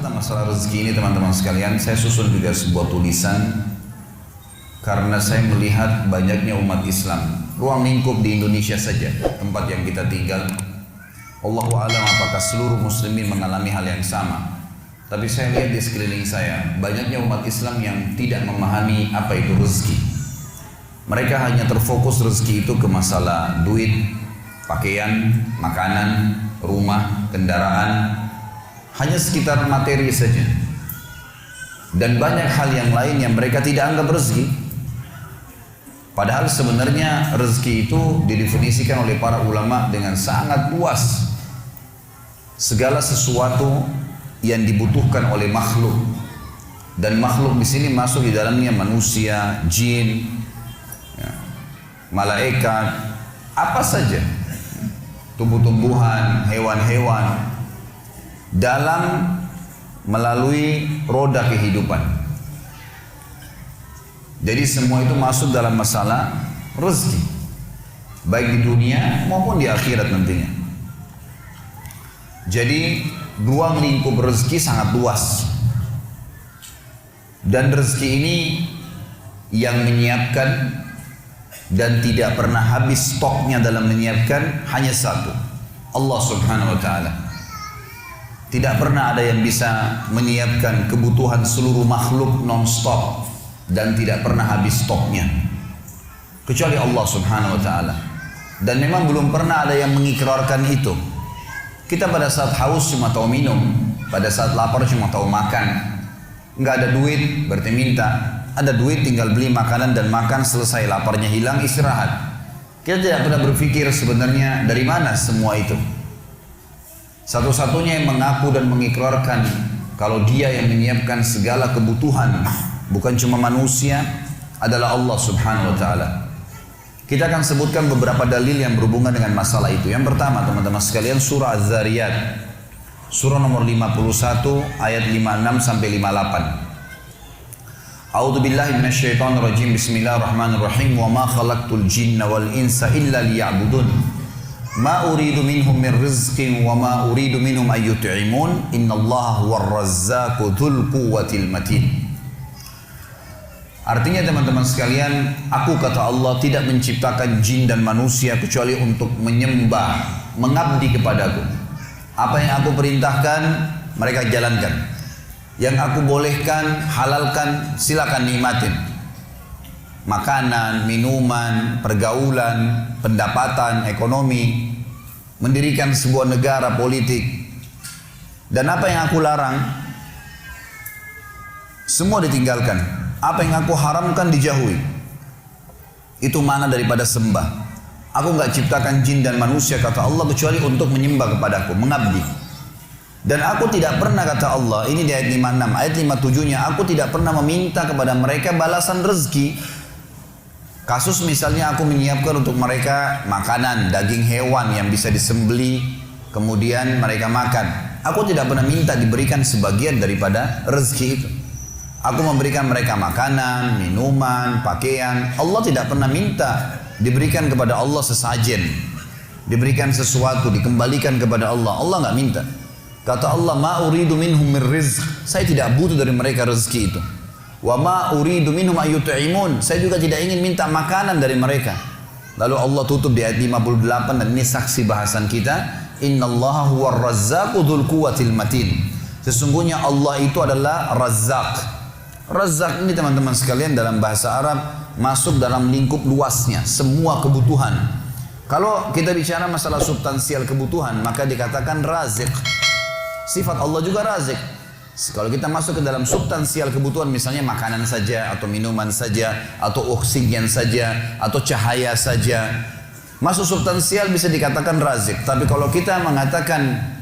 tentang masalah rezeki ini teman-teman sekalian, saya susun juga sebuah tulisan karena saya melihat banyaknya umat Islam, ruang lingkup di Indonesia saja, tempat yang kita tinggal. Allahu a'lam apakah seluruh muslimin mengalami hal yang sama. Tapi saya lihat di sekeliling saya, banyaknya umat Islam yang tidak memahami apa itu rezeki. Mereka hanya terfokus rezeki itu ke masalah duit, pakaian, makanan, rumah, kendaraan, hanya sekitar materi saja. Dan banyak hal yang lain yang mereka tidak anggap rezeki. Padahal sebenarnya rezeki itu didefinisikan oleh para ulama dengan sangat luas. Segala sesuatu yang dibutuhkan oleh makhluk, dan makhluk di sini masuk di dalamnya manusia, jin, ya, malaikat, apa saja, tumbuh-tumbuhan, hewan-hewan, dalam melalui roda kehidupan. Jadi semua itu masuk dalam masalah rezeki, baik di dunia maupun di akhirat nantinya. Jadi ruang lingkup rezeki sangat luas, dan rezeki ini yang menyiapkan dan tidak pernah habis stoknya dalam menyiapkan hanya satu, Allah subhanahu wa ta'ala. Tidak pernah ada yang bisa menyiapkan kebutuhan seluruh makhluk non-stop dan tidak pernah habis stoknya kecuali Allah subhanahu wa ta'ala. Dan memang belum pernah ada yang mengikrarkan itu. Kita pada saat haus cuma tahu minum, pada saat lapar cuma tahu makan. Nggak ada duit berarti minta, ada duit tinggal beli makanan dan makan, selesai, laparnya hilang, istirahat. Kita tidak pernah berpikir sebenarnya dari mana semua itu. Satu-satunya yang mengaku dan mengikrarkan kalau dia yang menyiapkan segala kebutuhan, bukan cuma manusia, adalah Allah subhanahu wa ta'ala. Kita akan sebutkan beberapa dalil yang berhubungan dengan masalah itu. Yang pertama teman-teman sekalian, surah Az-Zariyat, surah nomor 51 ayat 56 sampai 58. A'udzu billahi minasyaitonir rajim. Bismillahirrahmanirrahim. Wa ma khalaqtul jinna wal insa illa liya'budun. Ma uridu minhum min rizqin wa ma uridu minhum ay yut'imun. Innallaha huwar razzaqu dzul quwwatil matin. Artinya teman-teman sekalian, aku kata Allah tidak menciptakan jin dan manusia kecuali untuk menyembah, mengabdi kepadaku. Apa yang aku perintahkan mereka jalankan. Yang aku bolehkan, halalkan, silakan nikmatin. Makanan, minuman, pergaulan, pendapatan, ekonomi, mendirikan sebuah negara, politik. Dan apa yang aku larang, semua ditinggalkan. Apa yang aku haramkan dijauhi. Itu mana daripada sembah. Aku nggak ciptakan jin dan manusia kata Allah kecuali untuk menyembah kepadaku, mengabdi. Dan aku tidak pernah kata Allah, ini di ayat 56, ayat 57-nya, aku tidak pernah meminta kepada mereka balasan rezeki. Kasus misalnya aku menyiapkan untuk mereka makanan, daging hewan yang bisa disembeli, kemudian mereka makan. Aku tidak pernah minta diberikan sebagian daripada rezeki itu. Aku memberikan mereka makanan, minuman, pakaian. Allah tidak pernah minta diberikan kepada Allah sesajen, diberikan sesuatu, dikembalikan kepada Allah. Allah nggak minta. Kata Allah, ma uridu minhum min rizq. Saya tidak butuh dari mereka rezeki itu. Wa ma uridu minhum ayyut'imun. Saya juga tidak ingin minta makanan dari mereka. Lalu Allah tutup di ayat 58, dan ini saksi bahasan kita. Innallaha huwar razzaqu dzul quwwatil matin. Sesungguhnya Allah itu adalah Razzaq. Razzaq ini teman-teman sekalian dalam bahasa Arab masuk dalam lingkup luasnya, semua kebutuhan. Kalau kita bicara masalah substansial kebutuhan, maka dikatakan razik. Sifat Allah juga razik. Kalau kita masuk ke dalam substansial kebutuhan, misalnya makanan saja, atau minuman saja, atau oksigen saja, atau cahaya saja, masuk substansial bisa dikatakan razik. Tapi kalau kita mengatakan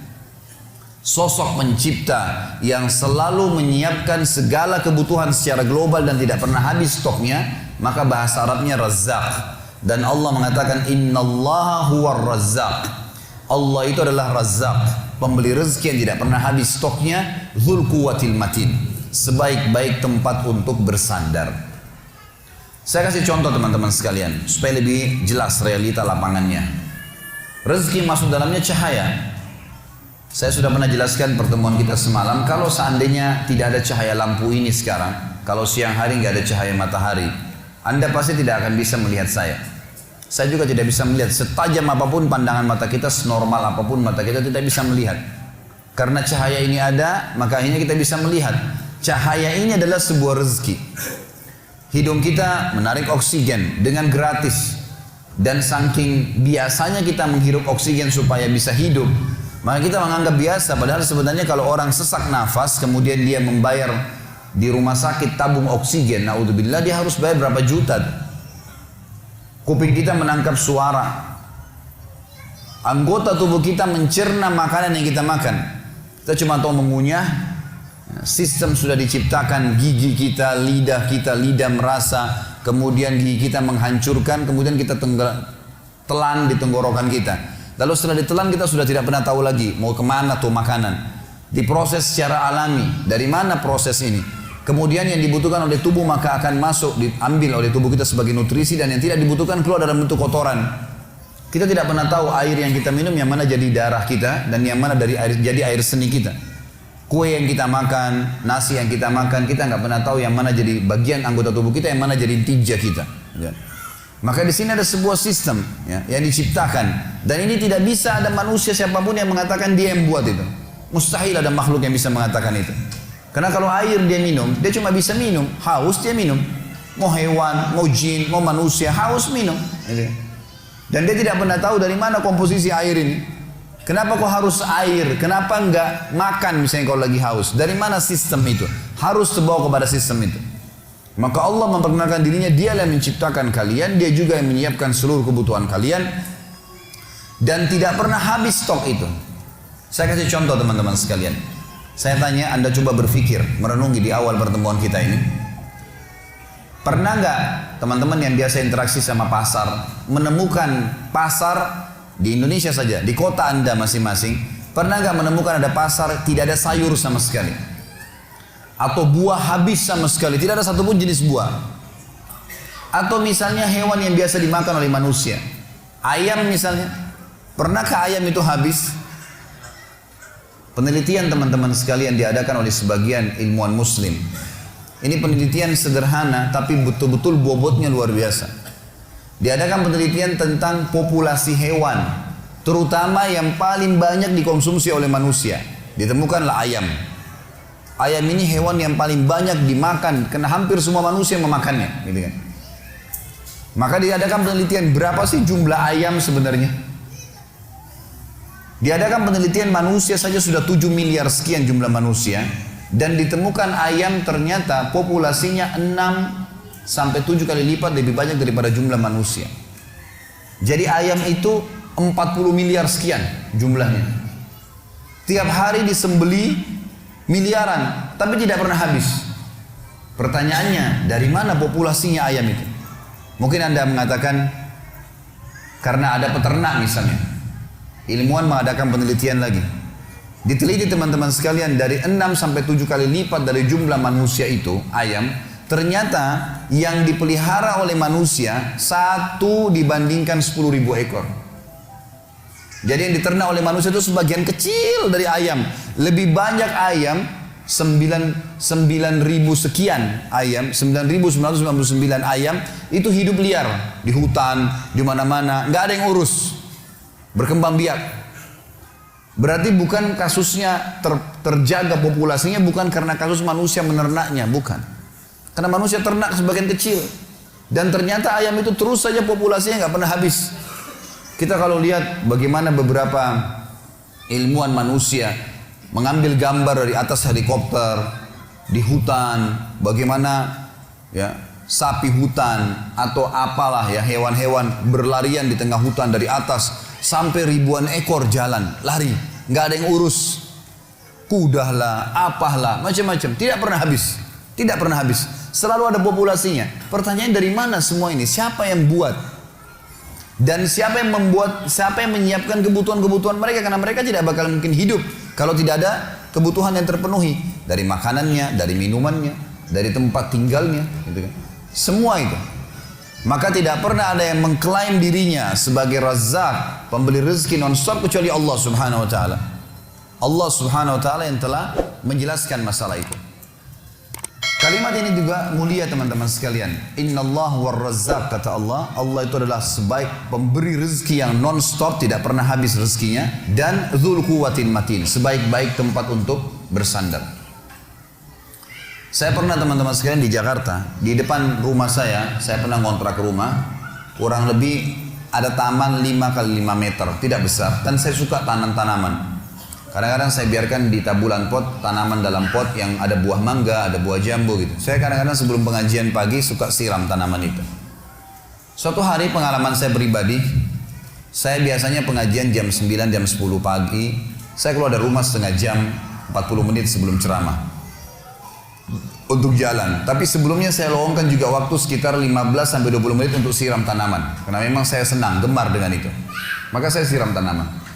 sosok pencipta yang selalu menyiapkan segala kebutuhan secara global dan tidak pernah habis stoknya, maka bahasa Arabnya Razzaq. Dan Allah mengatakan innallaha huwar razzaq. Allah itu adalah Razzaq, pemberi rezeki yang tidak pernah habis stoknya, dzul quwwatil matin, sebaik-baik tempat untuk bersandar. Saya kasih contoh teman-teman sekalian supaya lebih jelas realita lapangannya. Rezeki masuk dalamnya cahaya. Saya sudah pernah jelaskan pertemuan kita semalam, kalau seandainya tidak ada cahaya lampu ini sekarang, kalau siang hari nggak ada cahaya matahari, Anda pasti tidak akan bisa melihat saya. Saya juga tidak bisa melihat, setajam apapun pandangan mata kita, senormal apapun mata kita tidak bisa melihat. Karena cahaya ini ada, maka akhirnya kita bisa melihat. Cahaya ini adalah sebuah rezeki. Hidung kita menarik oksigen dengan gratis. Dan saking biasanya kita menghirup oksigen supaya bisa hidup, maka kita menganggap biasa. Padahal sebenarnya kalau orang sesak nafas, kemudian dia membayar di rumah sakit tabung oksigen, naudzubillah, dia harus bayar berapa juta. Kuping kita menangkap suara. Anggota tubuh kita mencerna makanan yang kita makan. Kita cuma tahu mengunyah. Sistem sudah diciptakan, gigi kita, lidah merasa, kemudian gigi kita menghancurkan, kemudian kita telan di tenggorokan kita. Lalu setelah ditelan kita sudah tidak pernah tahu lagi mau kemana tuh makanan. Diproses secara alami. Dari mana proses ini? Kemudian yang dibutuhkan oleh tubuh maka akan masuk, diambil oleh tubuh kita sebagai nutrisi, dan yang tidak dibutuhkan keluar dalam bentuk kotoran. Kita tidak pernah tahu air yang kita minum yang mana jadi darah kita dan yang mana dari air jadi air seni kita. Kue yang kita makan, nasi yang kita makan, kita nggak pernah tahu yang mana jadi bagian anggota tubuh kita, yang mana jadi tija kita. Ya. Maka di sini ada sebuah sistem ya, yang diciptakan, dan ini tidak bisa ada manusia siapapun yang mengatakan dia yang buat itu. Mustahil ada makhluk yang bisa mengatakan itu. Karena kalau air dia minum, dia cuma bisa minum. Haus dia minum. Mau hewan, mau jin, mau manusia, haus minum. Dan dia tidak pernah tahu dari mana komposisi air ini. Kenapa kok harus air? Kenapa enggak makan misalnya kalau lagi haus? Dari mana sistem itu? Harus terbawa kepada sistem itu. Maka Allah memperkenalkan dirinya, dialah yang menciptakan kalian, dia juga yang menyiapkan seluruh kebutuhan kalian. Dan tidak pernah habis stok itu. Saya kasih contoh teman-teman sekalian. Saya tanya, Anda coba berpikir, merenungi di awal pertemuan kita ini. Pernah nggak teman-teman yang biasa interaksi sama pasar, menemukan pasar di Indonesia saja, di kota Anda masing-masing, pernah nggak menemukan ada pasar tidak ada sayur sama sekali? Atau buah habis sama sekali, tidak ada satupun jenis buah. Atau misalnya hewan yang biasa dimakan oleh manusia, ayam misalnya, pernahkah ayam itu habis? Penelitian teman-teman sekalian diadakan oleh sebagian ilmuwan muslim. Ini penelitian sederhana tapi betul-betul bobotnya luar biasa. Diadakan penelitian tentang populasi hewan, terutama yang paling banyak dikonsumsi oleh manusia. Ditemukanlah ayam. Ayam ini hewan yang paling banyak dimakan, karena hampir semua manusia memakannya, gitu kan. Maka diadakan penelitian, berapa sih jumlah ayam sebenarnya? Diadakan penelitian, manusia saja sudah 7 miliar sekian jumlah manusia, dan ditemukan ayam ternyata populasinya 6 sampai 7 kali lipat lebih banyak daripada jumlah manusia. Jadi ayam itu 40 miliar sekian jumlahnya. Tiap hari disembeli miliaran, tapi tidak pernah habis. Pertanyaannya, dari mana populasinya ayam itu? Mungkin Anda mengatakan karena ada peternak misalnya. Ilmuwan mengadakan penelitian lagi. Diteliti teman-teman sekalian, dari 6 sampai 7 kali lipat dari jumlah manusia itu, ayam, ternyata yang dipelihara oleh manusia 1 dibandingkan 10.000 ekor. Jadi yang diternak oleh manusia itu sebagian kecil dari ayam. Lebih banyak ayam, 9.000 sekian ayam, 9.999 ayam itu hidup liar di hutan, di mana-mana, nggak ada yang urus, berkembang biak. Berarti bukan kasusnya terjaga populasinya, bukan karena kasus manusia menernaknya, bukan. Karena manusia ternak sebagian kecil, dan ternyata ayam itu terus saja populasinya nggak pernah habis. Kita kalau lihat bagaimana beberapa ilmuwan manusia mengambil gambar dari atas helikopter di hutan, bagaimana ya sapi hutan atau apalah ya hewan-hewan berlarian di tengah hutan dari atas, sampai ribuan ekor jalan lari, nggak ada yang urus, kuda lah, apalah, macam-macam, tidak pernah habis, tidak pernah habis, selalu ada populasinya. Pertanyaan, dari mana semua ini? Siapa yang buat? Dan siapa yang membuat, siapa yang menyiapkan kebutuhan-kebutuhan mereka? Karena mereka tidak bakal mungkin hidup kalau tidak ada kebutuhan yang terpenuhi, dari makanannya, dari minumannya, dari tempat tinggalnya, gitu kan. Semua itu. Maka tidak pernah ada yang mengklaim dirinya sebagai Razzaq, pemberi rezeki non-stop, kecuali Allah Subhanahu wa taala. Allah Subhanahu wa taala yang telah menjelaskan masalah itu. Kalimat ini juga mulia teman-teman sekalian. Innallah war-razzaq, kata Allah. Allah itu adalah sebaik pemberi rezeki yang non-stop, tidak pernah habis rezekinya. Dan dzul quwwatin matin, sebaik-baik tempat untuk bersandar. Saya pernah teman-teman sekalian di Jakarta, di depan rumah saya pernah ngontrak rumah. Kurang lebih ada taman 5 kali 5 meter, tidak besar. Dan saya suka tanam tanaman. Kadang-kadang saya biarkan di tabulan pot, tanaman dalam pot yang ada buah mangga, ada buah jambu gitu. Saya kadang-kadang sebelum pengajian pagi suka siram tanaman itu. Suatu hari pengalaman saya pribadi, saya biasanya pengajian jam 9, jam 10 pagi. Saya keluar dari rumah setengah jam, 40 menit sebelum ceramah. Untuk jalan. Tapi sebelumnya saya luangkan juga waktu sekitar 15-20 menit untuk siram tanaman. Karena memang saya senang, gemar dengan itu. Maka saya siram tanaman.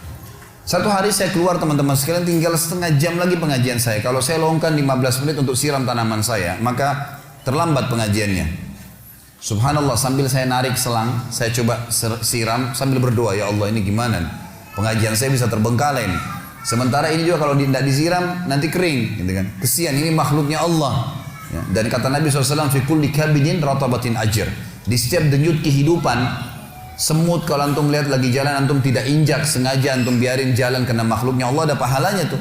Satu hari saya keluar teman-teman sekalian, tinggal setengah jam lagi pengajian saya. Kalau saya luangkan 15 menit untuk siram tanaman saya, maka terlambat pengajiannya. Subhanallah, sambil saya narik selang, saya coba siram sambil berdoa, ya Allah ini gimana? Pengajian saya bisa terbengkalai nih. Sementara ini juga kalau tidak disiram nanti kering, gitu kan? Kesian, ini makhluknya Allah. Ya, dan kata Nabi SAW, fi kulli kabidin ratabatin ajr. Di setiap denyut kehidupan, semut kalau antum lihat lagi jalan, antum tidak injak, sengaja antum biarin jalan karena makhluknya Allah, ada pahalanya tuh.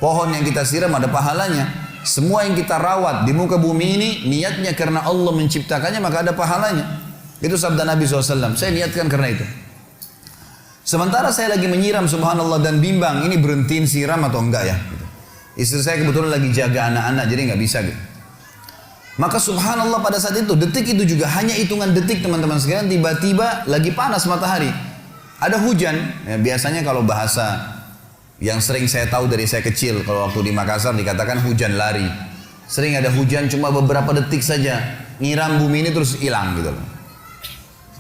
Pohon yang kita siram ada pahalanya. Semua yang kita rawat di muka bumi ini, niatnya karena Allah menciptakannya, maka ada pahalanya. Itu sabda Nabi SAW, saya niatkan karena itu. Sementara saya lagi menyiram, subhanallah, dan bimbang, ini berhentiin siram atau enggak ya? Istri saya kebetulan lagi jaga anak-anak, jadi nggak bisa gitu. Maka subhanallah pada saat itu, detik itu juga hanya hitungan detik teman-teman sekalian, tiba-tiba lagi panas matahari. Ada hujan, ya, biasanya kalau bahasa yang sering saya tahu dari saya kecil, kalau waktu di Makassar dikatakan hujan lari. Sering ada hujan cuma beberapa detik saja, nyiram bumi ini terus hilang gitu loh.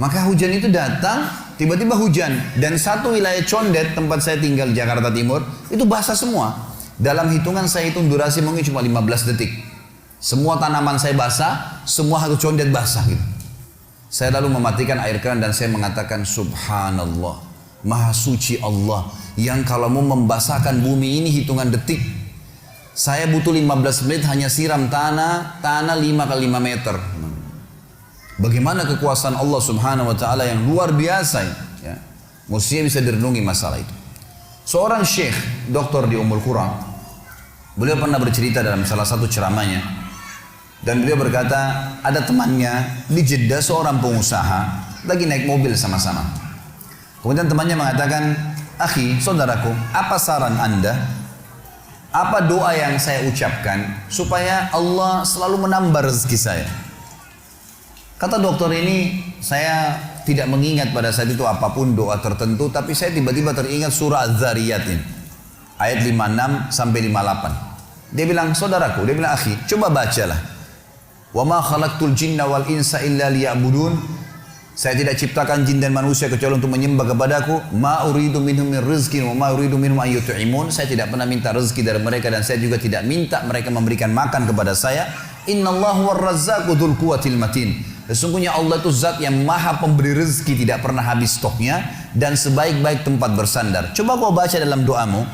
Maka hujan itu datang, tiba-tiba hujan. Dan satu wilayah Condet, tempat saya tinggal di Jakarta Timur, itu basah semua. Dalam hitungan saya hitung durasi mungkin cuma 15 detik. Semua tanaman saya basah, semua harus Condet basah gitu. Saya lalu mematikan air keran dan saya mengatakan, subhanallah, maha suci Allah yang kalau mau membasahkan bumi ini hitungan detik. Saya butuh 15 menit hanya siram tanah 5 kali 5 meter. Bagaimana kekuasaan Allah Subhanahu wa taala yang luar biasa ya. Mestinya bisa direnungi masalah itu. Seorang syekh, doktor di Ummul Qura, beliau pernah bercerita dalam salah satu ceramahnya. Dan beliau berkata, ada temannya di Jeddah, seorang pengusaha, lagi naik mobil sama-sama. Kemudian temannya mengatakan, akhi, saudaraku, apa saran anda? Apa doa yang saya ucapkan supaya Allah selalu menambah rezeki saya? Kata dokter ini, saya tidak mengingat pada saat itu apapun doa tertentu, tapi saya tiba-tiba teringat surah Az-Zariyat ini, ayat 56 sampai 58. Dia bilang, saudaraku, dia bilang, akhi, coba bacalah. Wa ma khalaqtul jinna wal insa illa liya'budun. Saya tidak ciptakan jin dan manusia kecuali untuk menyembah kepadaku. Ma uridu minhum min rizqin wa ma uridu minhum an yut'imun. Saya tidak pernah minta rezeki dari mereka dan saya juga tidak minta mereka memberikan makan kepada saya. Innallahu war-razzaqu dzul quwwatil matin. Sesungguhnya Allah itu zat yang maha pemberi rezeki, tidak pernah habis stoknya dan sebaik-baik tempat bersandar. Coba kau baca dalam doamu,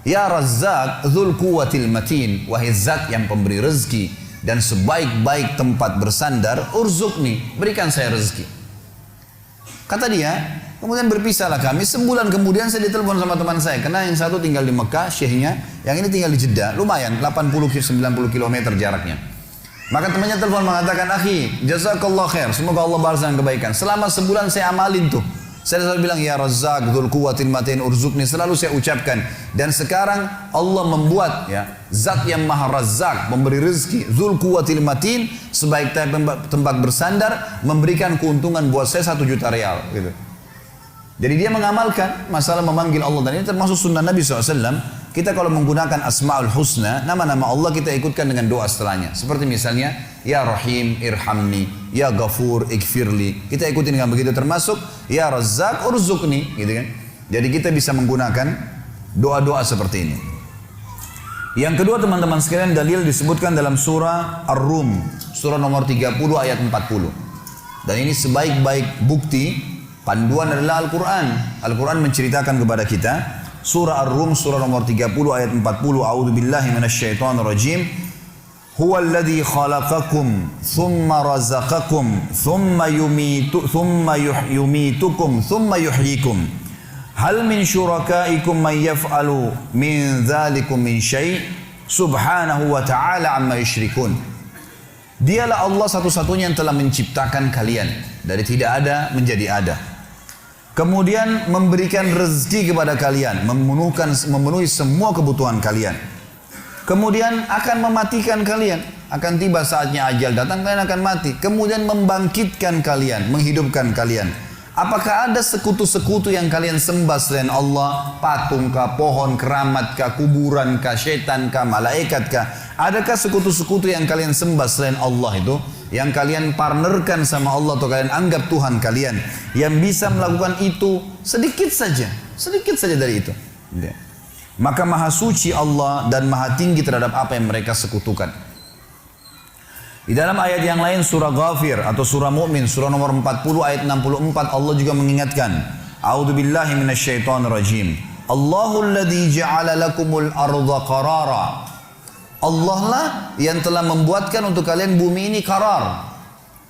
ya Razzaq dzul quwwatil matin, wahai zat yang pemberi rezeki dan sebaik-baik tempat bersandar, urzukni, berikan saya rezeki. Kata dia, kemudian berpisahlah kami. Sebulan kemudian saya ditelepon sama teman saya, karena yang satu tinggal di Mekah, syekhnya, yang ini tinggal di Jeddah, lumayan 80-90 km jaraknya. Maka temannya telepon mengatakan, akhi, jazakallah khair, semoga Allah balas dengan kebaikan. Selama sebulan saya amalin tuh. Saya selalu bilang, ya Razzaq dzul quwwatil matin urzukni, selalu saya ucapkan. Dan sekarang Allah membuat ya zat yang maha Razzaq, memberi rezeki, dzul quwwatil matin, sebaik tempat bersandar, memberikan keuntungan buat saya 1 juta rial gitu. Jadi dia mengamalkan masalah memanggil Allah, dan ini termasuk sunnah Nabi SAW. Kita kalau menggunakan Asma'ul Husna, nama-nama Allah kita ikutkan dengan doa setelahnya. Seperti misalnya, Ya Rahim irhamni, Ya Ghafur ikfirli. Kita ikutin dengan begitu, termasuk Ya Razzaq urzukni, gitu kan. Jadi kita bisa menggunakan doa-doa seperti ini. Yang kedua teman-teman sekalian, dalil disebutkan dalam surah Ar-Rum, surah nomor 30 ayat 40. Dan ini sebaik-baik bukti, panduan adalah Al-Quran. Al-Quran menceritakan kepada kita, Surah Ar-Rum surah nomor 30 ayat 40. A'udzubillahi minasyaitonirrajim. Huwallazi khalaqakum thumma razaqakum thumma yumitukum thumma yuhyikum. Hal min syurakaikum man yaf'alu min dzalikum min syai' subhanahu wa ta'ala amma yusyrikun. Dialah Allah satu-satunya yang telah menciptakan kalian dari tidak ada menjadi ada. Kemudian memberikan rezeki kepada kalian, memenuhi semua kebutuhan kalian. Kemudian akan mematikan kalian, akan tiba saatnya ajal datang, kalian akan mati. Kemudian membangkitkan kalian, menghidupkan kalian. Apakah ada sekutu-sekutu yang kalian sembah selain Allah? Patung kah, pohon keramat kah, kuburan kah, syaitan kah, malaikat kah? Adakah sekutu-sekutu yang kalian sembah selain Allah itu? Yang kalian partnerkan sama Allah atau kalian anggap Tuhan kalian, yang bisa melakukan itu sedikit saja dari itu. Maka maha suci Allah dan maha tinggi terhadap apa yang mereka sekutukan. Di dalam ayat yang lain surah Ghafir atau surah Mu'min surah nomor 40 ayat 64 Allah juga mengingatkan, A'udzubillahi minasyaitonirrajim. Allahul ladzi ja'ala lakumul arda qarara. Allah lah yang telah membuatkan untuk kalian bumi ini qarar.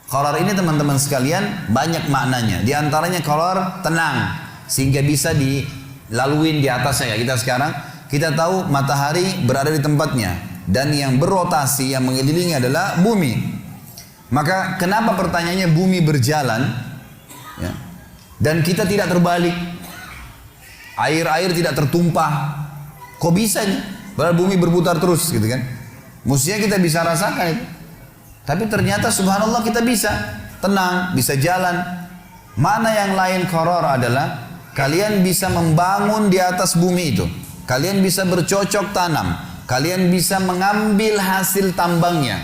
Qarar ini teman-teman sekalian banyak maknanya. Di antaranya qarar tenang sehingga bisa dilaluin di atasnya. Kita sekarang kita tahu matahari berada di tempatnya dan yang berrotasi yang mengelilingi adalah bumi. Maka kenapa pertanyaannya bumi berjalan ya, dan kita tidak terbalik, air tidak tertumpah, kok bisa nih? Padahal bumi berputar terus gitu kan. Mestinya kita bisa rasakan itu. Tapi ternyata subhanallah kita bisa tenang, bisa jalan. Mana yang lain qarar adalah kalian bisa membangun di atas bumi itu. Kalian bisa bercocok tanam. Kalian bisa mengambil hasil tambangnya.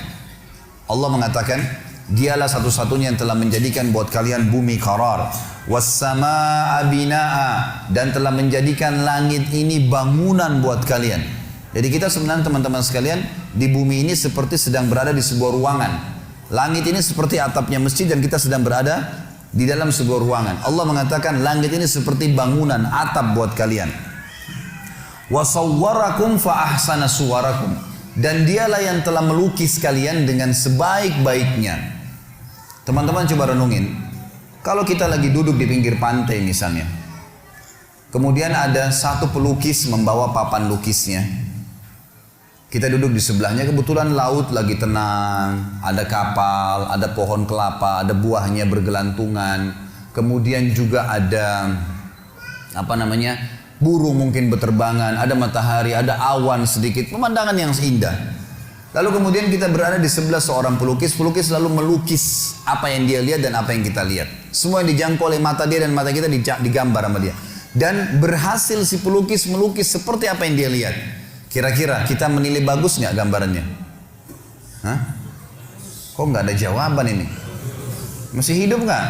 Allah mengatakan, dialah satu-satunya yang telah menjadikan buat kalian bumi qarar. Was-samaa'a binaa'a, dan telah menjadikan langit ini bangunan buat kalian. Jadi kita sebenarnya teman-teman sekalian di bumi ini seperti sedang berada di sebuah ruangan. Langit ini seperti atapnya masjid dan kita sedang berada di dalam sebuah ruangan. Allah mengatakan langit ini seperti bangunan atap buat kalian. Wa sawwarakum fa ahsana suwarakum, dan dialah yang telah melukis kalian dengan sebaik-baiknya. Teman-teman coba renungin. Kalau kita lagi duduk di pinggir pantai misalnya, kemudian ada satu pelukis membawa papan lukisnya. Kita duduk di sebelahnya, kebetulan laut lagi tenang, ada kapal, ada pohon kelapa, ada buahnya bergelantungan. Kemudian juga ada burung mungkin berterbangan, ada matahari, ada awan sedikit, pemandangan yang indah. Lalu kemudian kita berada di sebelah seorang pelukis lalu melukis apa yang dia lihat dan apa yang kita lihat. Semua yang dijangkau oleh mata dia dan mata kita digambar sama dia. Dan berhasil si pelukis melukis seperti apa yang dia lihat. Kira-kira kita menilai bagus nggak gambarannya? Hah? Kok nggak ada jawaban ini? Masih hidup nggak?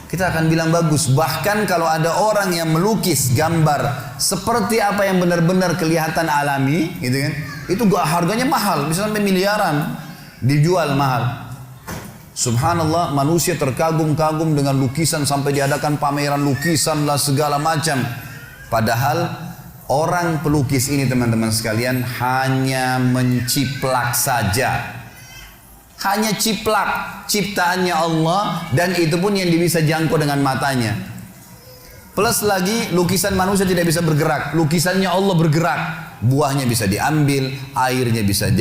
Kita akan bilang bagus. Bahkan kalau ada orang yang melukis gambar seperti apa yang benar-benar kelihatan alami, gitu kan? Itu harganya mahal, bisa sampai miliaran, dijual mahal. Subhanallah, manusia terkagum-kagum dengan lukisan sampai diadakan pameran lukisan lah segala macam. Padahal orang pelukis ini teman-teman sekalian hanya menciplak saja. Hanya ciplak ciptaannya Allah dan itu pun yang bisa jangkau dengan matanya. Plus lagi lukisan manusia tidak bisa bergerak, lukisannya Allah bergerak. Buahnya bisa diambil, airnya bisa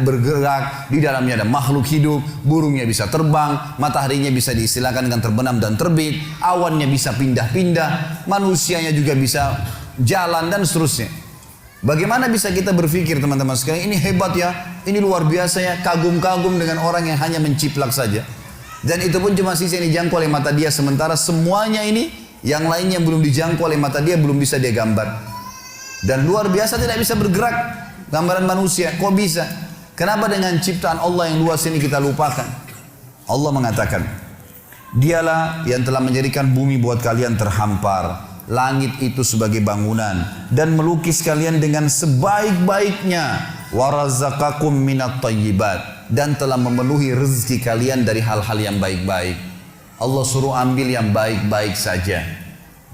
bergerak, di dalamnya ada makhluk hidup, burungnya bisa terbang, mataharinya bisa diistilahkan dengan terbenam dan terbit, awannya bisa pindah-pindah, manusianya juga bisa jalan dan seterusnya. Bagaimana bisa kita berpikir teman-teman sekalian, ini hebat ya, ini luar biasa ya, kagum-kagum dengan orang yang hanya menciplak saja. Dan itu pun cuma sisi yang dijangkau oleh mata dia, sementara semuanya ini yang lainnya belum dijangkau oleh mata dia, belum bisa dia gambar. Dan luar biasa tidak bisa bergerak gambaran manusia, kok bisa? Kenapa dengan ciptaan Allah yang luas ini kita lupakan? Allah mengatakan, dialah yang telah menjadikan bumi buat kalian terhampar, langit itu sebagai bangunan, dan melukis kalian dengan sebaik-baiknya, warazaqakum minat thayyibat, dan telah memenuhi rezeki kalian dari hal-hal yang baik-baik. Allah suruh ambil yang baik-baik saja.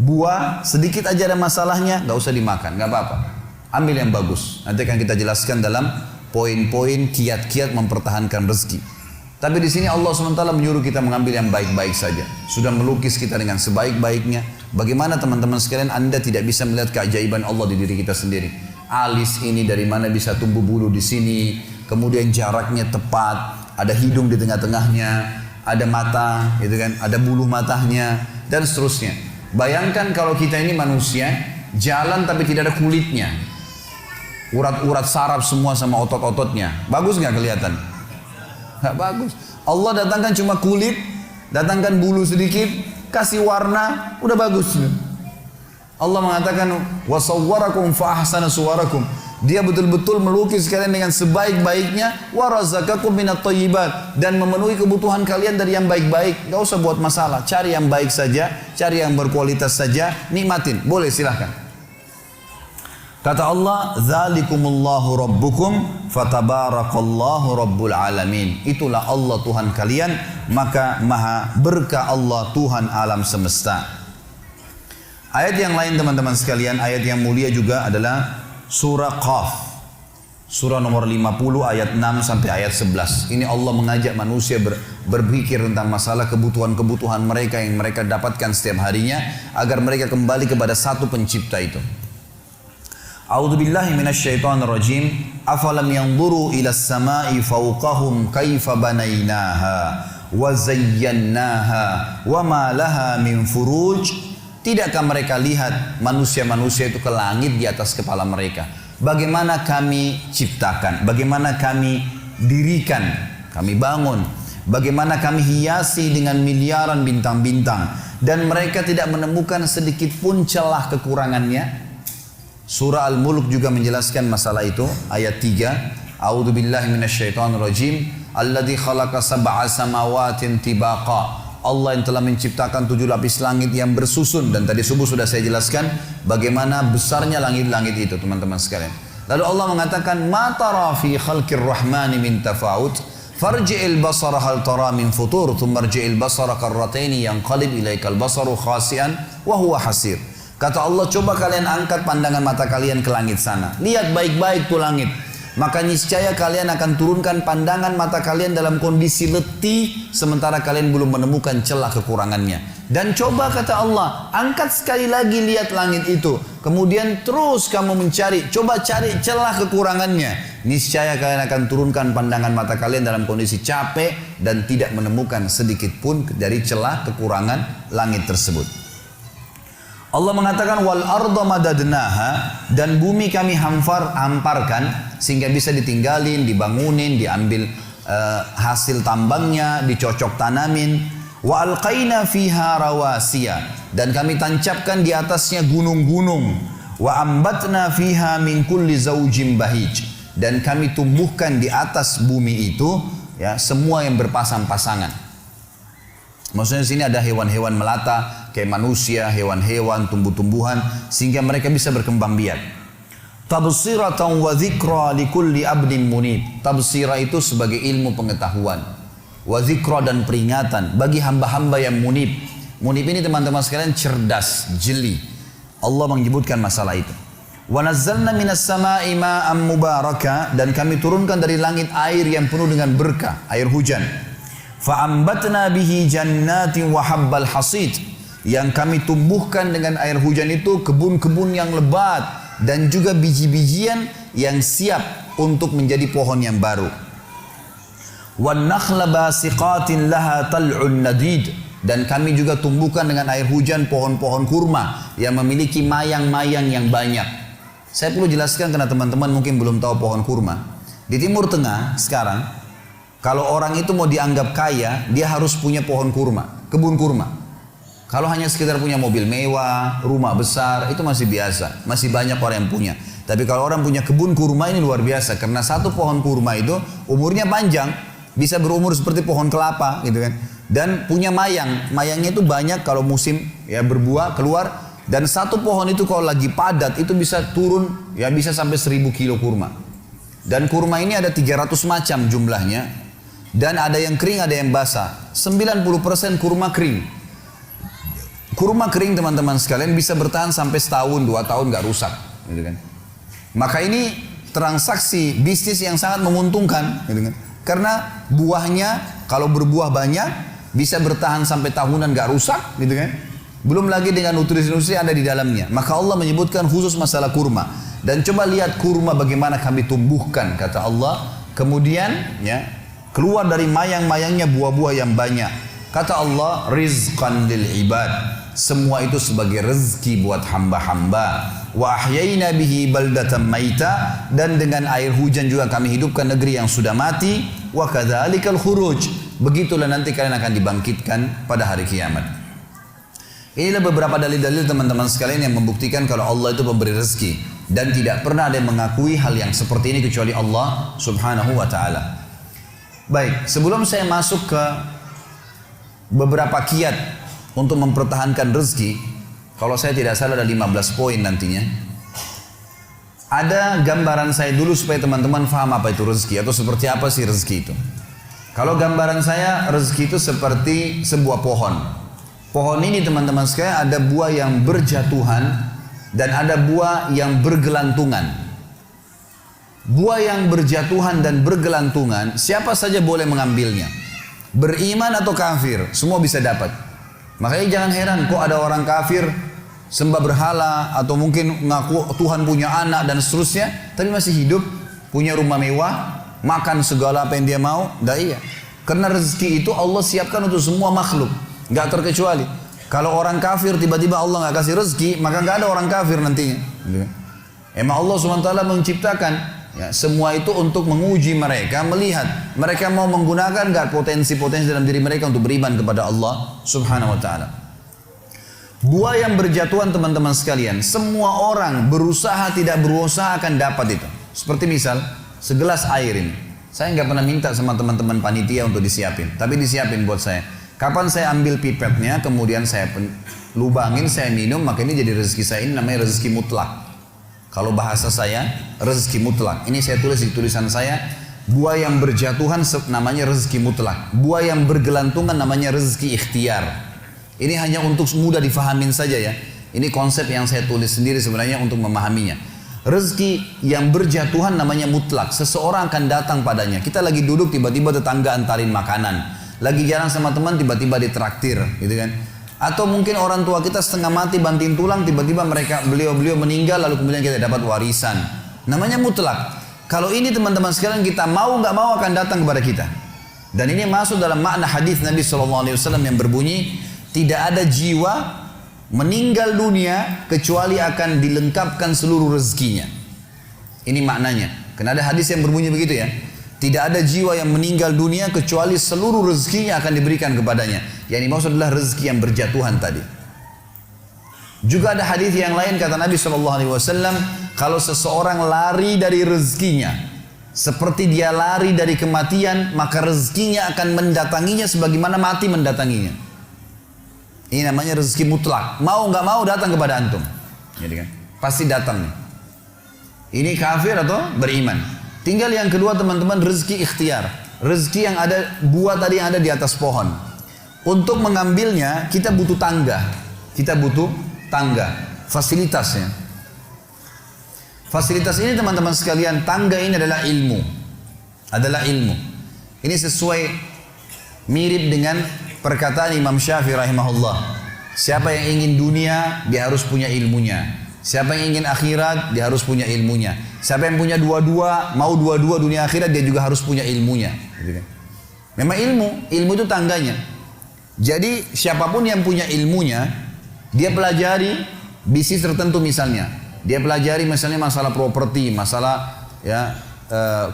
buah, sedikit aja ada masalahnya, gak usah dimakan, gak apa-apa. Ambil yang bagus. Nanti akan kita jelaskan dalam poin-poin kiat-kiat mempertahankan rezeki. Tapi di sini Allah SWT menyuruh kita mengambil yang baik-baik saja. Sudah melukis kita dengan sebaik-baiknya. Bagaimana teman-teman sekalian Anda tidak bisa melihat keajaiban Allah di diri kita sendiri. Alis ini dari mana bisa tumbuh bulu di sini. Kemudian jaraknya tepat. Ada hidung di tengah-tengahnya. Ada mata, gitu kan? Ada bulu matanya. Dan seterusnya. Bayangkan kalau kita ini manusia. Jalan tapi tidak ada kulitnya. Urat-urat saraf semua sama otot-ototnya. Bagus nggak kelihatan? Nggak bagus. Allah datangkan cuma kulit, datangkan bulu sedikit, kasih warna, udah bagus. Allah mengatakan wasawwarakum fa ahsana suwarakum. Dia betul-betul melukis kalian dengan sebaik-baiknya, wa razaqakum minat thayyibat, dan memenuhi kebutuhan kalian dari yang baik-baik. Gak usah buat masalah, cari yang baik saja, cari yang berkualitas saja, nikmatin. Boleh, silahkan. Kata Allah, "Dzalikumullahu rabbukum fatabarakallahu rabbul alamin." Itulah Allah Tuhan kalian, maka maha berkah Allah Tuhan alam semesta. Ayat yang lain teman-teman sekalian, ayat yang mulia juga adalah surah Qaf. Surah nomor 50 ayat 6 sampai ayat 11. Ini Allah mengajak manusia berpikir tentang masalah kebutuhan-kebutuhan mereka yang mereka dapatkan setiap harinya agar mereka kembali kepada satu pencipta itu. A'udzu billahi minasyaitonir rajim. Afalam yanzuru ila as-sama'i fawqahum kaifa banainaha wa zayyannaha wa ma laha min furuj. Tidakkah mereka lihat manusia-manusia itu ke langit di atas kepala mereka? Bagaimana kami ciptakan, bagaimana kami dirikan, kami bangun, bagaimana kami hiasi dengan miliaran bintang-bintang, dan mereka tidak menemukan sedikit pun celah kekurangannya. Surah Al-Mulk juga menjelaskan masalah itu, ayat 3. A'udzu billahi minasyaitonir rajim. Alladzi khalaqa sab'a samawatin tibaqa. Allah yang telah menciptakan 7 lapis langit yang bersusun, dan tadi subuh sudah saya jelaskan bagaimana besarnya langit-langit itu, teman-teman sekalian. Lalu Allah mengatakan, "Ma tara fi khalqir rahmani min tafawut, farji'il basara hal tara min futur, thumma rji'il basara karrataini yanqalib ilaikal basaru khasi'an wa huwa hasir." Kata Allah, coba kalian angkat pandangan mata kalian ke langit sana. Lihat baik-baik tuh langit. Maka niscaya kalian akan turunkan pandangan mata kalian dalam kondisi letih, sementara kalian belum menemukan celah kekurangannya. Dan coba kata Allah, angkat sekali lagi lihat langit itu. Kemudian terus kamu mencari, coba cari celah kekurangannya. Niscaya kalian akan turunkan pandangan mata kalian dalam kondisi capek dan tidak menemukan sedikit pun dari celah kekurangan langit tersebut. Allah mengatakan wal arda madadnaha, dan bumi kami hamparkan sehingga bisa ditinggalin, dibangunin, diambil hasil tambangnya, dicocok tanamin. Wa alqaina fiha rawasiya, dan kami tancapkan di atasnya gunung-gunung. Wa ambatna fiha min kulli zaujin bahij, dan kami tumbuhkan di atas bumi itu ya semua yang berpasang-pasangan. Maksudnya di sini ada hewan-hewan melata, kayak manusia, hewan-hewan, tumbuh-tumbuhan, sehingga mereka bisa berkembang biak. Tabsiratan wa dzikra likulli abdin munib. Tabsira itu sebagai ilmu pengetahuan. Wa dzikra, dan peringatan bagi hamba-hamba yang munib. Munib ini teman-teman sekalian cerdas, jeli. Allah menyebutkan masalah itu. Wa nazzalna minas sama'i ma'an mubaraka, dan kami turunkan dari langit air yang penuh dengan berkah, air hujan. Fa'ambatna bihi jannatin wa habbal hasid, yang kami tumbuhkan dengan air hujan itu kebun-kebun yang lebat dan juga biji-bijian yang siap untuk menjadi pohon yang baru. Wan nakhla basiqatin laha tal'un nadid, dan kami juga tumbuhkan dengan air hujan pohon-pohon kurma yang memiliki mayang-mayang yang banyak. Saya perlu jelaskan karena teman-teman mungkin belum tahu pohon kurma. Di Timur Tengah sekarang, kalau orang itu mau dianggap kaya, dia harus punya pohon kurma, kebun kurma. Kalau hanya sekedar punya mobil mewah, rumah besar, itu masih biasa. Masih banyak orang yang punya. Tapi kalau orang punya kebun kurma, ini luar biasa. Karena satu pohon kurma itu umurnya panjang. Bisa berumur seperti pohon kelapa gitu kan. Dan punya mayang. Mayangnya itu banyak kalau musim ya berbuah keluar. Dan satu pohon itu kalau lagi padat, itu bisa turun, ya bisa sampai 1000 kilo kurma. Dan kurma ini ada 300 macam jumlahnya. Dan ada yang kering, ada yang basah. 90% kurma kering. kurma kering teman-teman sekalian bisa bertahan sampai setahun, 2 tahun nggak rusak, gitu kan. Maka ini transaksi bisnis yang sangat menguntungkan, gitu kan. Karena buahnya kalau berbuah banyak bisa bertahan sampai tahunan nggak rusak, gitu kan. Belum lagi dengan nutrisi-nutrisi ada di dalamnya. Maka Allah menyebutkan khusus masalah kurma. Dan coba lihat kurma bagaimana kami tumbuhkan, kata Allah. Kemudian ya keluar dari mayang-mayangnya buah-buah yang banyak. Kata Allah, rizqan lil ibad. Semua itu sebagai rezeki buat hamba-hamba. Wa ahyayna bihi baldatan maita. Dan dengan air hujan juga kami hidupkan negeri yang sudah mati. Wa kadzalikal khuruj. Begitulah nanti kalian akan dibangkitkan pada hari kiamat. Inilah beberapa dalil-dalil teman-teman sekalian yang membuktikan kalau Allah itu pemberi rezeki. Dan tidak pernah ada yang mengakui hal yang seperti ini kecuali Allah subhanahu wa ta'ala. Baik, sebelum saya masuk ke beberapa kiat untuk mempertahankan rezeki, kalau saya tidak salah ada 15 poin nantinya. Ada gambaran saya dulu supaya teman-teman paham apa itu rezeki atau seperti apa sih rezeki itu. Kalau gambaran saya, rezeki itu seperti sebuah pohon. Pohon ini teman-teman sekalian ada buah yang berjatuhan dan ada buah yang bergelantungan. Buah yang berjatuhan dan bergelantungan, siapa saja boleh mengambilnya. Beriman atau kafir, semua bisa dapat. Makanya jangan heran kok ada orang kafir sembah berhala atau mungkin ngaku Tuhan punya anak dan seterusnya, tapi masih hidup, punya rumah mewah, makan segala apa yang dia mau. Dah iya. Karena rezeki itu Allah siapkan untuk semua makhluk, nggak terkecuali. Kalau orang kafir tiba-tiba Allah nggak kasih rezeki, maka nggak ada orang kafir nantinya. Emang Allah SWT menciptakan ya, semua itu untuk menguji mereka, melihat mereka mau menggunakan nggak potensi-potensi dalam diri mereka untuk beriman kepada Allah Subhanahu Wa Taala. Buah yang berjatuhan teman-teman sekalian, semua orang berusaha tidak berusaha akan dapat itu. Seperti misal segelas air ini, saya nggak pernah minta sama teman-teman panitia untuk disiapin, tapi disiapin buat saya. Kapan saya ambil pipetnya, kemudian saya lubangin, saya minum, maka ini jadi rezeki saya. Ini namanya rezeki mutlak. Kalau bahasa saya, rezeki mutlak. Ini saya tulis di tulisan saya, buah yang berjatuhan namanya rezeki mutlak. Buah yang bergelantungan namanya rezeki ikhtiar. Ini hanya untuk mudah difahamin saja ya. Ini konsep yang saya tulis sendiri sebenarnya untuk memahaminya. Rezeki yang berjatuhan namanya mutlak. Seseorang akan datang padanya. Kita lagi duduk, tiba-tiba tetangga antarin makanan. Lagi jalan sama teman, tiba-tiba ditraktir, gitu kan? Atau mungkin orang tua kita setengah mati banting tulang, tiba-tiba beliau meninggal, lalu kemudian kita dapat warisan. Namanya mutlak. Kalau ini teman-teman sekalian kita mau nggak mau akan datang kepada kita. Dan ini masuk dalam makna hadis Nabi SAW yang berbunyi, tidak ada jiwa meninggal dunia kecuali akan dilengkapkan seluruh rezekinya. Ini maknanya. Karena ada hadis yang berbunyi begitu ya. Tidak ada jiwa yang meninggal dunia kecuali seluruh rezekinya akan diberikan kepadanya. Yang dimaksud adalah rezeki yang berjatuhan tadi. Juga ada hadis yang lain kata Nabi SAW, kalau seseorang lari dari rezekinya, seperti dia lari dari kematian, maka rezekinya akan mendatanginya sebagaimana mati mendatanginya. Ini namanya rezeki mutlak. Mau nggak mau datang kepada antum. Jadi kan, pasti datang. Ini kafir atau beriman. Tinggal yang kedua teman-teman, rezeki ikhtiar. Rezeki yang ada, buah tadi yang ada di atas pohon. Untuk mengambilnya kita butuh tangga. Kita butuh tangga, fasilitasnya. Fasilitas ini teman-teman sekalian, tangga ini adalah ilmu. Adalah ilmu. Ini sesuai mirip dengan perkataan Imam Syafi'i rahimahullah. Siapa yang ingin dunia, dia harus punya ilmunya. Siapa yang ingin akhirat, dia harus punya ilmunya. Siapa yang punya dua-dua, mau dua-dua dunia akhirat, dia juga harus punya ilmunya. Memang ilmu itu tangganya. Jadi siapapun yang punya ilmunya, dia pelajari bisnis tertentu misalnya. Dia pelajari misalnya masalah properti, masalah ya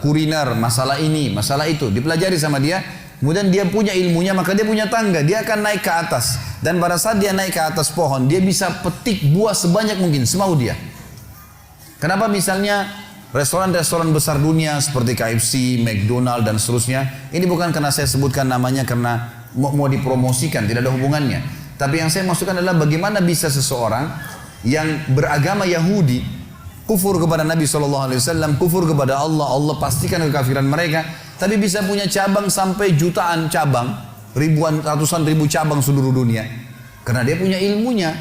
kuliner, masalah ini, masalah itu. Dipelajari sama dia. Kemudian dia punya ilmunya, maka dia punya tangga. Dia akan naik ke atas. Dan pada saat dia naik ke atas pohon, dia bisa petik buah sebanyak mungkin, semau dia. Kenapa misalnya restoran-restoran besar dunia seperti KFC, McDonald dan seterusnya, ini bukan karena saya sebutkan namanya karena mau dipromosikan, tidak ada hubungannya. Tapi yang saya maksudkan adalah bagaimana bisa seseorang yang beragama Yahudi kufur kepada Nabi SAW, kufur kepada Allah, Allah pastikan kekafiran mereka, tapi bisa punya cabang sampai jutaan cabang, ribuan, ratusan ribu cabang seluruh dunia. Karena dia punya ilmunya.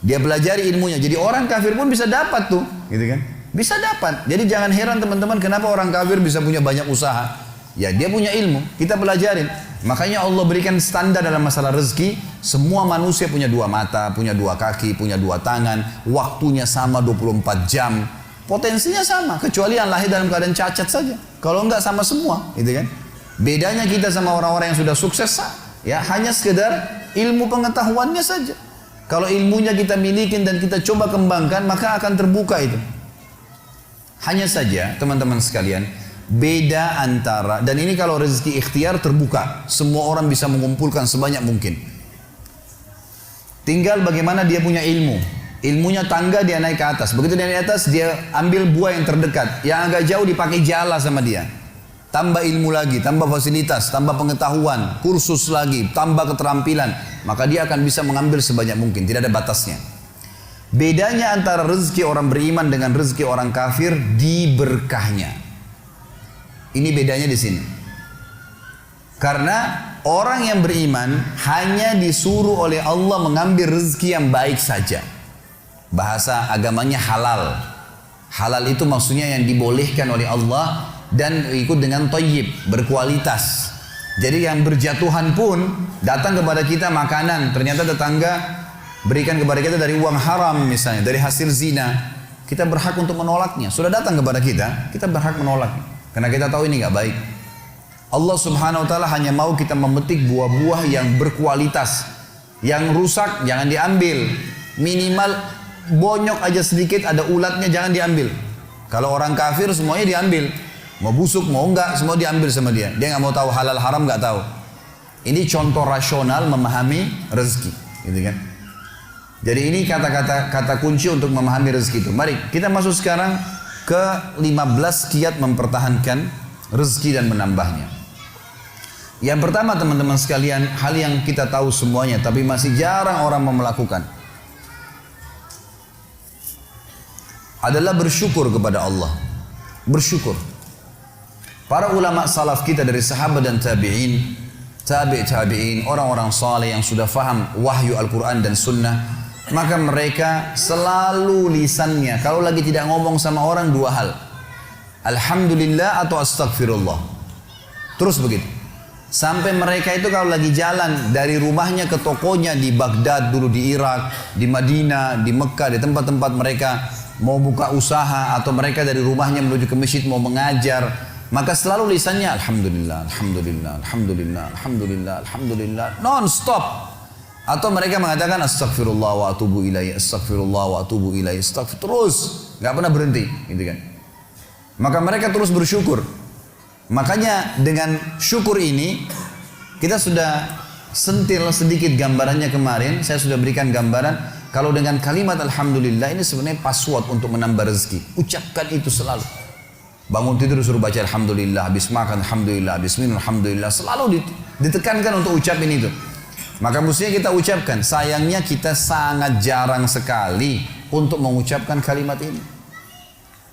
Dia pelajari ilmunya. Jadi orang kafir pun bisa dapat tuh, gitu kan? Bisa dapat. Jadi jangan heran teman-teman kenapa orang kafir bisa punya banyak usaha. Ya dia punya ilmu, kita pelajarin. Makanya Allah berikan standar dalam masalah rezeki. Semua manusia punya 2 mata, punya 2 kaki, punya 2 tangan. Waktunya sama 24 jam. Potensinya sama, kecuali yang lahir dalam keadaan cacat saja. Kalau enggak sama semua, gitu kan? Bedanya kita sama orang-orang yang sudah sukses, ya hanya sekedar ilmu pengetahuannya saja. Kalau ilmunya kita miliki dan kita coba kembangkan, maka akan terbuka itu. Hanya saja teman-teman sekalian, beda antara, dan ini kalau rezeki ikhtiar terbuka, semua orang bisa mengumpulkan sebanyak mungkin. Tinggal bagaimana dia punya ilmu. Ilmunya tangga, dia naik ke atas. Begitu dia naik ke atas, dia ambil buah yang terdekat. Yang agak jauh dipakai jala sama dia. Tambah ilmu lagi, tambah fasilitas, tambah pengetahuan, kursus lagi, tambah keterampilan. Maka dia akan bisa mengambil sebanyak mungkin, tidak ada batasnya. Bedanya antara rezeki orang beriman dengan rezeki orang kafir di berkahnya. Ini bedanya di sini. Karena orang yang beriman hanya disuruh oleh Allah mengambil rezeki yang baik saja. Bahasa agamanya halal. Halal itu maksudnya yang dibolehkan oleh Allah dan ikut dengan thayyib, berkualitas. Jadi yang berjatuhan pun datang kepada kita makanan, ternyata tetangga berikan kepada kita dari uang haram misalnya, dari hasil zina. Kita berhak untuk menolaknya. Sudah datang kepada kita, kita berhak menolaknya. Karena kita tahu ini nggak baik. Allah Subhanahu wa taala hanya mau kita memetik buah-buah yang berkualitas. Yang rusak jangan diambil. Minimal bonyok aja sedikit, ada ulatnya, jangan diambil. Kalau orang kafir semuanya diambil. Mau busuk, mau enggak, semua diambil sama dia. Dia nggak mau tahu halal haram, nggak tahu. Ini contoh rasional memahami rezeki, gitu kan? Jadi ini kata kunci untuk memahami rezeki itu. Mari kita masuk sekarang ke 15 kiat mempertahankan rezeki dan menambahnya. Yang pertama teman-teman sekalian, hal yang kita tahu semuanya tapi masih jarang orang mau melakukan adalah bersyukur kepada Allah. Bersyukur. Para ulama salaf kita dari sahabat dan tabi'in, tabi'in, orang-orang saleh yang sudah faham wahyu Al-Quran dan Sunnah, maka mereka selalu lisannya, kalau lagi tidak ngomong sama orang, 2 hal. Alhamdulillah atau astagfirullah. Terus begitu. Sampai mereka itu kalau lagi jalan dari rumahnya ke tokonya di Baghdad, dulu di Irak, di Madinah, di Mekah, di tempat-tempat mereka mau buka usaha, atau mereka dari rumahnya menuju ke masjid mau mengajar, maka selalu lisannya Alhamdulillah, Alhamdulillah, Alhamdulillah, Alhamdulillah, Alhamdulillah, non-stop. Atau mereka mengatakan astagfirullah wa atubu ilaih, astagfirullah wa atubu ilaih, astagfirullah, terus gak pernah berhenti, gitu kan. Maka mereka terus bersyukur. Makanya dengan syukur ini kita sudah sentil sedikit gambarannya kemarin. Saya sudah berikan gambaran. Kalau dengan kalimat Alhamdulillah ini sebenarnya password untuk menambah rezeki. Ucapkan itu selalu. Bangun tidur suruh baca Alhamdulillah, habis makan Alhamdulillah, habis minum Alhamdulillah. Selalu ditekankan untuk ucapin itu. Maka mestinya kita ucapkan. Sayangnya kita sangat jarang sekali untuk mengucapkan kalimat ini.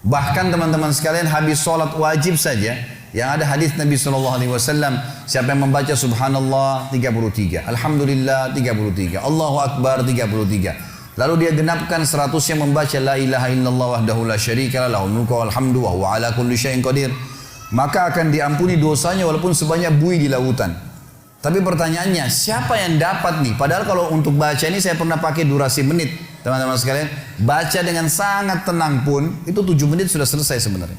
Bahkan teman-teman sekalian habis sholat wajib saja, yang ada hadis Nabi SAW, siapa yang membaca Subhanallah 33, Alhamdulillah 33, Allahu Akbar 33. Lalu dia genapkan 100 yang membaca La ilaha illallah wahdahu la syarika lah, lahul mulku wal hamdu wa huwa ala kulli syai'in qadir. Maka akan diampuni dosanya walaupun sebanyak buih di lautan. Tapi pertanyaannya, siapa yang dapat nih? Padahal kalau untuk baca ini saya pernah pakai durasi menit. Teman-teman sekalian, baca dengan sangat tenang pun, itu 7 menit sudah selesai sebenarnya.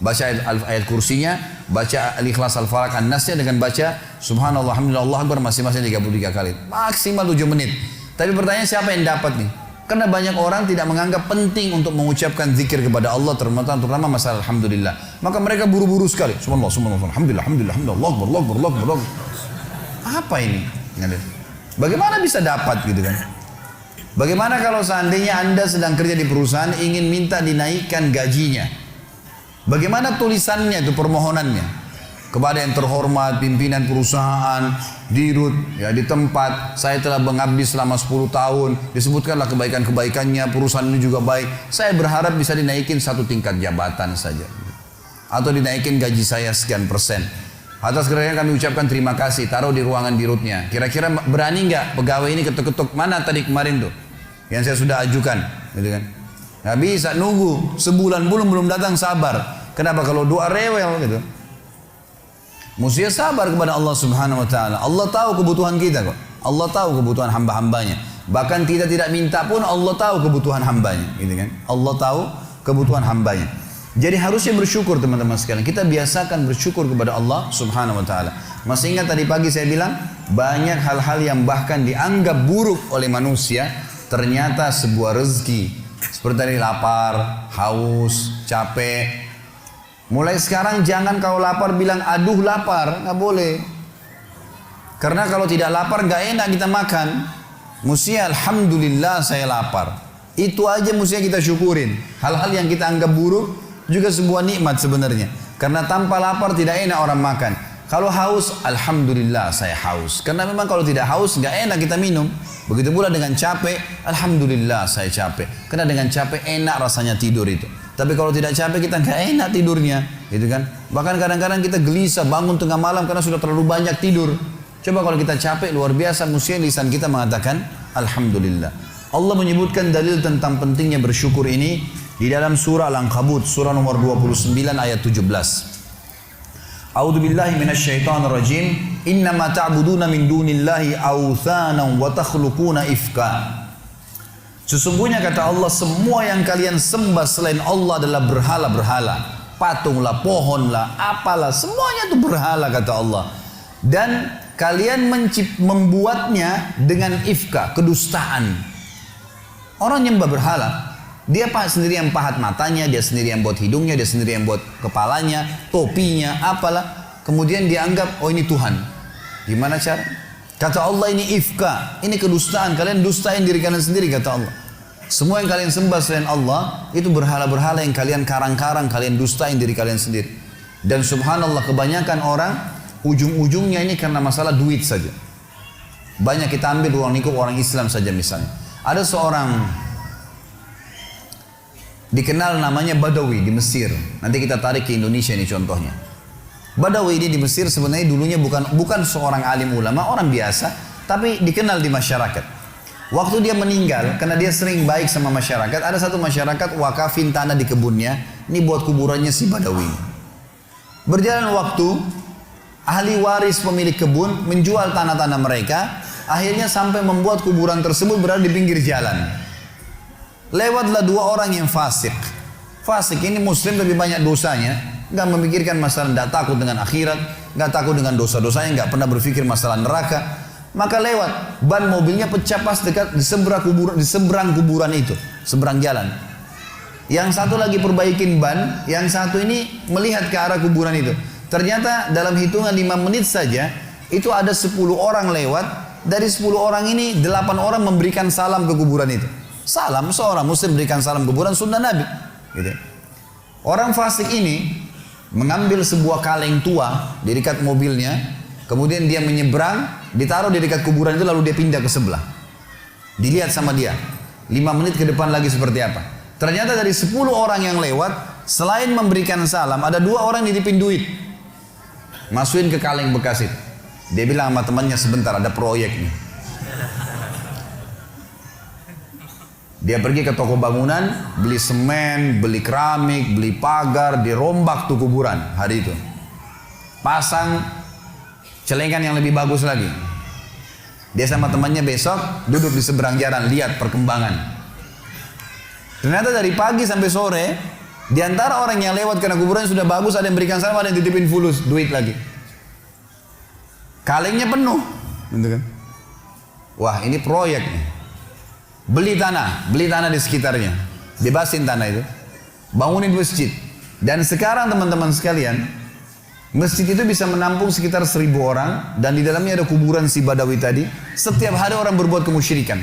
Baca ayat kursinya, baca Al-Ikhlas, Al-Falaq, An-Nasnya dengan baca Subhanallah, Alhamdulillah, Allah Akbar masing-masing 33 kali. Maksimal 7 menit. Tapi pertanyaan siapa yang dapat nih? Karena banyak orang tidak menganggap penting untuk mengucapkan zikir kepada Allah, terutama masalah Alhamdulillah. Maka mereka buru-buru sekali. Subhanallah, Subhanallah, Alhamdulillah, Alhamdulillah, Alhamdulillah, Allah Akbar, Allah Akbar, Allah Akbar, Allah Akbar. Apa ini? Bagaimana bisa dapat gitu kan? Bagaimana kalau seandainya Anda sedang kerja di perusahaan ingin minta dinaikkan gajinya? Bagaimana tulisannya itu, permohonannya? Kepada yang terhormat, pimpinan perusahaan, dirut, ya di tempat, saya telah mengabdi selama 10 tahun, disebutkanlah kebaikan-kebaikannya, perusahaan ini juga baik. Saya berharap bisa dinaikin 1 tingkat jabatan saja. Atau dinaikin gaji saya sekian %. Atas kerjanya kami ucapkan terima kasih, taruh di ruangan birutnya. Kira-kira berani nggak pegawai ini ketuk-ketuk, mana tadi kemarin tuh yang saya sudah ajukan, gitu kan? Nggak bisa, nunggu sebulan belum datang, sabar. Kenapa? Kalau doa rewel gitu. Mestinya sabar kepada Allah Subhanahu Wa Taala. Allah tahu kebutuhan kita kok. Allah tahu kebutuhan hamba-hambanya. Bahkan kita tidak minta pun Allah tahu kebutuhan hambanya, gitu kan? Allah tahu kebutuhan hambanya. Jadi harusnya bersyukur teman-teman sekalian. Kita biasakan bersyukur kepada Allah Subhanahu Wa Taala. Masih ingat tadi pagi saya bilang banyak hal-hal yang bahkan dianggap buruk oleh manusia ternyata sebuah rezeki. Seperti tadi lapar, haus, capek. Mulai sekarang jangan kalau lapar bilang aduh lapar, nggak boleh. Karena kalau tidak lapar nggak enak kita makan. Mestinya alhamdulillah saya lapar. Itu aja mestinya kita syukurin. Hal-hal yang kita anggap buruk juga sebuah nikmat sebenarnya. Karena tanpa lapar tidak enak orang makan. Kalau haus, alhamdulillah saya haus. Karena memang kalau tidak haus nggak enak kita minum. Begitu pula dengan capek, alhamdulillah saya capek. Karena dengan capek enak rasanya tidur itu. Tapi kalau tidak capek kita nggak enak tidurnya, gitu kan? Bahkan kadang-kadang kita gelisah bangun tengah malam karena sudah terlalu banyak tidur. Coba kalau kita capek luar biasa, mestinya lisan kita mengatakan alhamdulillah. Allah menyebutkan dalil tentang pentingnya bersyukur ini di dalam surah Al-Ankabut, surah nomor 29 ayat 17. A'udzu billahi minasyaitonir rajim. Innama ta'buduna min dunillahi awthanan wa takhluquna ifka. Sesungguhnya kata Allah, semua yang kalian sembah selain Allah adalah berhala-berhala. Patunglah, pohonlah, apalah, semuanya itu berhala kata Allah. Dan kalian membuatnya dengan ifka, kedustaan. Orang nyembah berhala, dia sendiri yang pahat matanya, dia sendiri yang buat hidungnya, dia sendiri yang buat kepalanya, topinya, apalah. Kemudian dia anggap, oh ini Tuhan. Gimana cara? Kata Allah ini ifka, ini kedustaan. Kalian dustain diri kalian sendiri kata Allah. Semua yang kalian sembah selain Allah, itu berhala-berhala yang kalian karang-karang, kalian dustain diri kalian sendiri. Dan subhanallah kebanyakan orang, ujung-ujungnya ini karena masalah duit saja. Banyak kita ambil ruang lingkup orang Islam saja misalnya. Ada seorang dikenal namanya Badawi di Mesir. Nanti kita tarik ke Indonesia ini contohnya. Badawi ini di Mesir sebenarnya dulunya bukan seorang alim ulama, orang biasa, tapi dikenal di masyarakat. Waktu dia meninggal, karena dia sering baik sama masyarakat, ada satu masyarakat wakafin tanah di kebunnya, ini buat kuburannya si Badawi. Berjalan waktu, ahli waris pemilik kebun menjual tanah-tanah mereka. Akhirnya sampai membuat kuburan tersebut berada di pinggir jalan. Lewatlah dua orang yang fasik. Fasik ini muslim lebih banyak dosanya, nggak memikirkan masalah, nggak takut dengan akhirat, nggak takut dengan dosa-dosanya, nggak pernah berpikir masalah neraka. Maka lewat, ban mobilnya pecah pas dekat di seberang kuburan itu, seberang jalan. Yang satu lagi perbaikin ban, yang satu ini melihat ke arah kuburan itu. Ternyata dalam hitungan 5 menit saja, itu ada 10 orang lewat. Dari 10 orang ini 8 orang memberikan salam ke kuburan itu. Salam, seorang muslim berikan salam ke kuburan sunnah Nabi gitu. Orang fasik ini mengambil sebuah kaleng tua di dekat mobilnya, kemudian dia menyeberang, ditaruh di dekat kuburan itu, lalu dia pindah ke sebelah. Dilihat sama dia 5 menit ke depan lagi seperti apa. Ternyata dari 10 orang yang lewat, selain memberikan salam, ada 2 orang nitipin duit, masukin ke kaleng bekas itu. Dia bilang sama temannya, sebentar ada proyek nih. Dia pergi ke toko bangunan, beli semen, beli keramik, beli pagar, dirombak tuh kuburan hari itu. Pasang celengan yang lebih bagus lagi. Dia sama temannya besok duduk di seberang jalan, lihat perkembangan. Ternyata dari pagi sampai sore, di antara orang yang lewat karena kuburan sudah bagus, ada yang berikan salam, ada yang titipin fulus, duit lagi. Kalengnya penuh, gitu kan? Wah, ini proyek nih. Beli tanah di sekitarnya, bebasin tanah itu, bangunin masjid. Dan sekarang teman-teman sekalian, masjid itu bisa menampung sekitar 1000 orang, dan di dalamnya ada kuburan si Badawi tadi. Setiap hari orang berbuat kemusyrikan,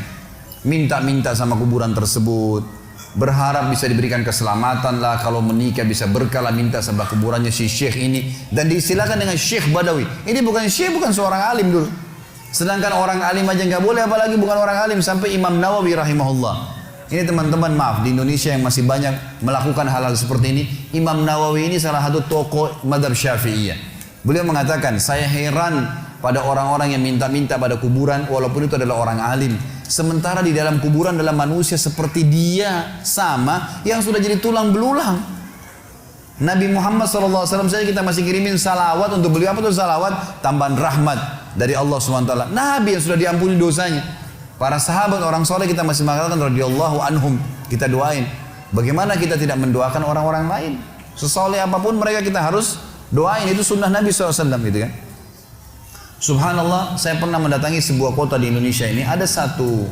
minta-minta sama kuburan tersebut, berharap bisa diberikan keselamatan lah, kalau menikah bisa berkah lah, minta sama kuburannya si syekh ini, dan diistilahkan dengan Syekh Badawi. Ini bukan syekh, bukan seorang alim dulu. Sedangkan orang alim aja nggak boleh, apalagi bukan orang alim. Sampai Imam Nawawi rahimahullah. Ini teman-teman, maaf, di Indonesia yang masih banyak melakukan hal-hal seperti ini. Imam Nawawi ini salah satu tokoh madhab Syafi'iyah. Beliau mengatakan, saya heran pada orang-orang yang minta-minta pada kuburan walaupun itu adalah orang alim. Sementara di dalam kuburan adalah manusia seperti dia sama yang sudah jadi tulang belulang. Nabi Muhammad SAW saja kita masih kirimin salawat untuk beliau. Apa itu salawat? Tambahan rahmat dari Allah SWT. Nabi yang sudah diampuni dosanya. Para sahabat orang soleh kita masih mengatakan radhiyallahu anhum. Kita doain. Bagaimana kita tidak mendoakan orang-orang lain? Sesoleh apapun mereka kita harus doain. Itu sunnah Nabi SAW gitu kan. Subhanallah, saya pernah mendatangi sebuah kota di Indonesia ini. Ada satu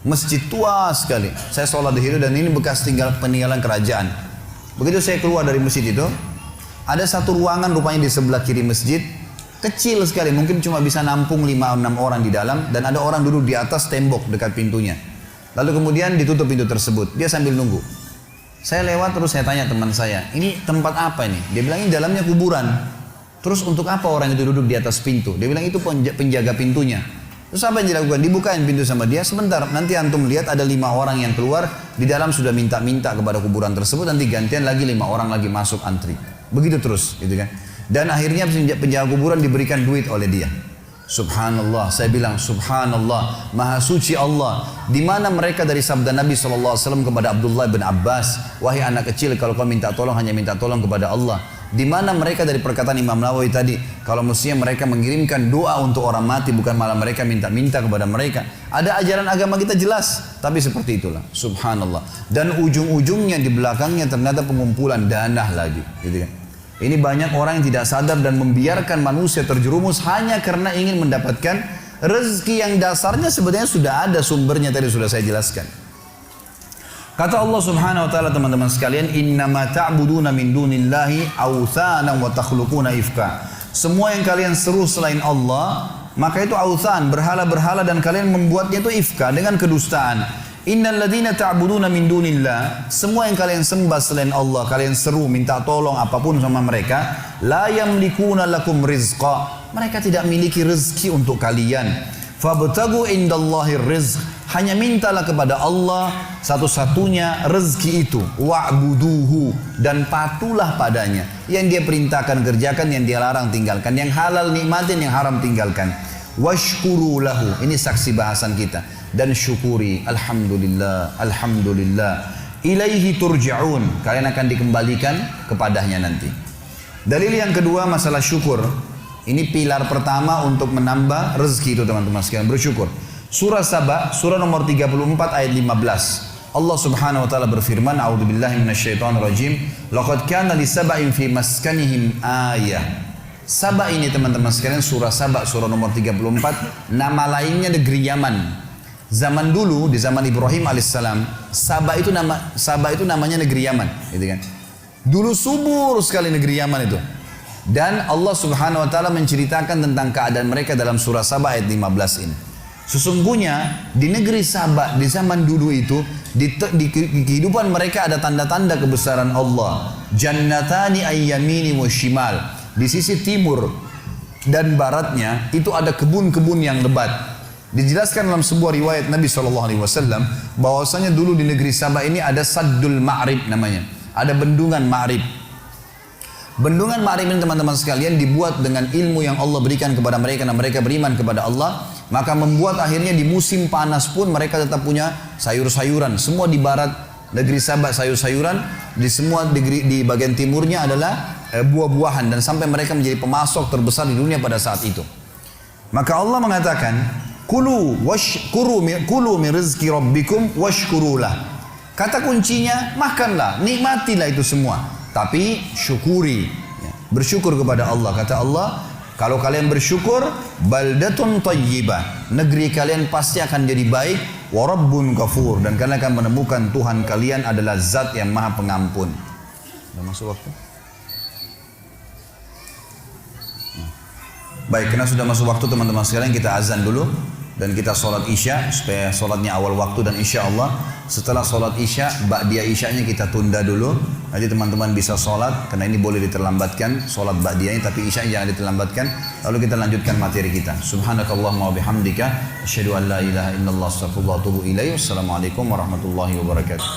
masjid tua sekali. Saya sholat di situ dan ini bekas peninggalan kerajaan. Begitu saya keluar dari masjid itu, ada satu ruangan rupanya di sebelah kiri masjid. Kecil sekali, mungkin cuma bisa nampung 5-6 orang di dalam. Dan ada orang duduk di atas tembok dekat pintunya. Lalu kemudian ditutup pintu tersebut. Dia sambil nunggu. Saya lewat terus saya tanya teman saya, ini tempat apa ini? Dia bilang ini dalamnya kuburan. Terus untuk apa orang itu duduk di atas pintu? Dia bilang itu penjaga pintunya. Terus apa yang dilakukan? Dibukain pintu sama dia. Sebentar, nanti antum lihat ada 5 orang yang keluar. Di dalam sudah minta-minta kepada kuburan tersebut. Nanti gantian lagi 5 orang lagi masuk antri. Begitu terus, gitu kan? Dan akhirnya penjaga kuburan diberikan duit oleh dia. Subhanallah, saya bilang Subhanallah, Maha Suci Allah. Di mana mereka dari sabda Nabi SAW kepada Abdullah bin Abbas, wahai anak kecil, kalau kau minta tolong hanya minta tolong kepada Allah. Di mana mereka dari perkataan Imam Nawawi tadi, kalau mestinya mereka mengirimkan doa untuk orang mati, bukan malah mereka minta-minta kepada mereka. Ada ajaran agama kita jelas, tapi seperti itulah. Subhanallah. Dan ujung-ujungnya di belakangnya ternyata pengumpulan dana lagi, gitu kan? Ini banyak orang yang tidak sadar dan membiarkan manusia terjerumus hanya karena ingin mendapatkan rezeki yang dasarnya sebenarnya sudah ada sumbernya, tadi sudah saya jelaskan. Kata Allah Subhanahu wa taala, teman-teman sekalian, innama ta'buduna min dunillahi awthanan wa takhluquna ifka. Semua yang kalian seru selain Allah, maka itu awthan, berhala-berhala, dan kalian membuatnya itu ifka dengan kedustaan. Innal ladzina ta'buduna min dunillah, semua yang kalian sembah selain Allah, kalian seru minta tolong apapun sama mereka, la yamlikuna lakum rizqa. Mereka tidak memiliki rezeki untuk kalian. Fabtagu indallahir rizq. Hanya mintalah kepada Allah satu-satunya rezeki itu. Wa'buduhu, dan patuhlah padanya. Yang dia perintahkan kerjakan, yang dia larang tinggalkan. Yang halal nikmatin, yang haram tinggalkan. Washkuru lahu, ini saksi bahasan kita. Dan syukuri, alhamdulillah, alhamdulillah. Ilaihi turja'un, kalian akan dikembalikan kepadanya nanti. Dalil yang kedua masalah syukur. Ini pilar pertama untuk menambah rezeki itu, teman-teman sekalian, bersyukur. Surah Saba, surah nomor 34 ayat 15. Allah Subhanahu wa taala berfirman, a'udzubillahi minasyaitonir rajim, laqad kana lisaba'in fi maskanihim ayah. Saba ini, teman-teman sekalian, surah Saba, surah nomor 34, nama lainnya negeri Yaman. Zaman dulu, di zaman Ibrahim alaihissalam, Saba itu namanya negeri Yaman, gitu kan. Dulu subur sekali negeri Yaman itu. Dan Allah Subhanahu wa taala menceritakan tentang keadaan mereka dalam surah Saba ayat 15 ini. Sesungguhnya di negeri Saba di zaman dulu itu, di kehidupan mereka ada tanda-tanda kebesaran Allah. Jannatani ayyamini wa shimal. Di sisi timur dan baratnya itu ada kebun-kebun yang lebat. Dijelaskan dalam sebuah riwayat Nabi SAW bahwasanya dulu di negeri Saba ini ada Saddul Ma'rib namanya. Ada bendungan Ma'rib. Bendungan Ma'rib ini, teman-teman sekalian, dibuat dengan ilmu yang Allah berikan kepada mereka dan mereka beriman kepada Allah. Maka membuat akhirnya di musim panas pun mereka tetap punya sayur-sayuran. Semua di barat negeri Saba sayur-sayuran, di bagian timurnya adalah buah-buahan, dan sampai mereka menjadi pemasok terbesar di dunia pada saat itu. Maka Allah mengatakan, kulu min rizki rabbikum washkurulah. Kata kuncinya, makanlah, nikmatilah itu semua, tapi syukuri, bersyukur kepada Allah. Kata Allah, kalau kalian bersyukur, baldatun tayyibah, negeri kalian pasti akan jadi baik, wa rabbun ghafur, dan kalian akan menemukan Tuhan kalian adalah zat yang maha pengampun. Sudah masuk waktu? Baik, karena sudah masuk waktu, teman-teman sekalian, kita azan dulu dan kita sholat isya supaya sholatnya awal waktu. Dan insya Allah setelah sholat isya, ba'diyah isyanya kita tunda dulu. Nanti teman-teman bisa sholat, karena ini boleh diterlambatkan sholat ba'diyahnya, tapi isya jangan diterlambatkan. Lalu kita lanjutkan materi kita. Subhanakallahumma wa bihamdika asyhadu an la ilaha illallah astaghfirullah wa atubu ilaih. Wassalamualaikum warahmatullahi wabarakatuh.